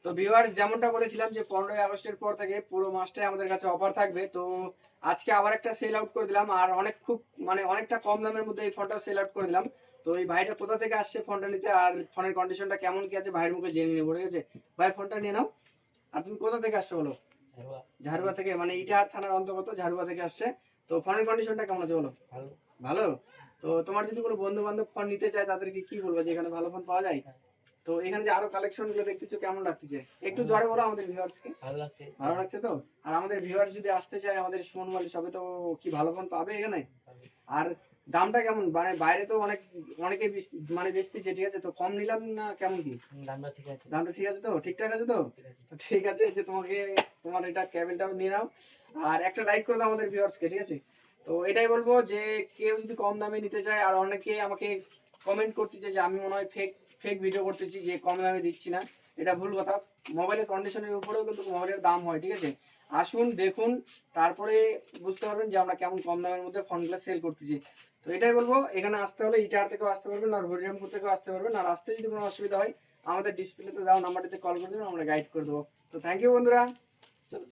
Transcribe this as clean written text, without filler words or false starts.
তো ভিউয়ার্স, যেমনটা বলেছিলাম যে 15ই আগস্টের পর থেকে পুরো মাসটাই আমাদের কাছে অফার থাকবে। তো আজকে আবার একটা সেল আউট করে দিলাম, আর খুব অনেকটা কম দামের মধ্যে এই ফোনটা সেল আউট করে দিলাম। তো এই ভাইটা কোথা থেকে আসছে ফোনটা নিতে, আর ফোনের কন্ডিশনটা কেমন কি আছে ভাইয়ের মুখে জেনে নেবো, ঠিক আছে? ভাই, ফোনটা নিয়ে নাও। আর তুমি কোথা থেকে আসছো বলো? ঝাড়ুয়া থেকে, মানে ইটাহার থানার অন্তর্গত ঝাড়ুয়া থেকে আসছে। তো ফোনের কন্ডিশনটা কেমন আছে বলো? ভালো। তো তোমার যদি কোনো বন্ধু বান্ধব ফোন নিতে চায় তাদেরকে কি বলবো, যে এখানে ভালো ফোন পাওয়া যায়? তো এখানে যে আরো কালেকশন গুলো দেখতেছো, কেমন লাগতেছে একটু জোরে বলো আমাদের ভিউয়ার্স কে। ভালো লাগছে তো? আর আমাদের ভিউয়ার্স যদি আসতে চায় আমাদের সুমন মোবাইল শপে, তো কি ভালো ফোন পাবে এখানে? আর দামটা কেমন, মানে বাইরে তো অনেকে বেচতেছে, ঠিক আছে? তো কম নিলাম না, কেমন কি? দামটা ঠিক আছে তো? ঠিকঠাক আছে তো? তো ঠিক আছে, যে তোমাকে তোমার এটা কেবলটাও নিয়ে নাও, আর একটা লাইক করে দাও আমাদের ভিউয়ার্স কে, ঠিক আছে? তো এটাই বলবো যে কেউ যদি কম দামে নিতে চায়, আর অনেকে আমাকে কমেন্ট করতেছে যে আমি মনে হয় ফেক ফেক ভিডিও করতেছি, যে কম দামে দিচ্ছি না। এটা ভুল কথা। মোবাইলের কন্ডিশনের উপরেও কিন্তু মোবাইলের দাম হয়, ঠিক আছে? আসুন, দেখুন, তারপরে বুঝতে পারবেন যে আমরা কেমন কম দামের মধ্যে ফোনগুলো সেল করতেছি। তো এটাই বলবো, এখানে আসতে হলে ইটার থেকেও আসতে পারবেন, আর হরিরামপুর থেকেও আসতে পারবেন। আর আসতে যদি কোনো অসুবিধা হয় আমাদের ডিসপ্লেতে দেওয়া নাম্বারটিতে কল করে দেবেন, আমরা গাইড করে দেবো। তো থ্যাংক ইউ বন্ধুরা।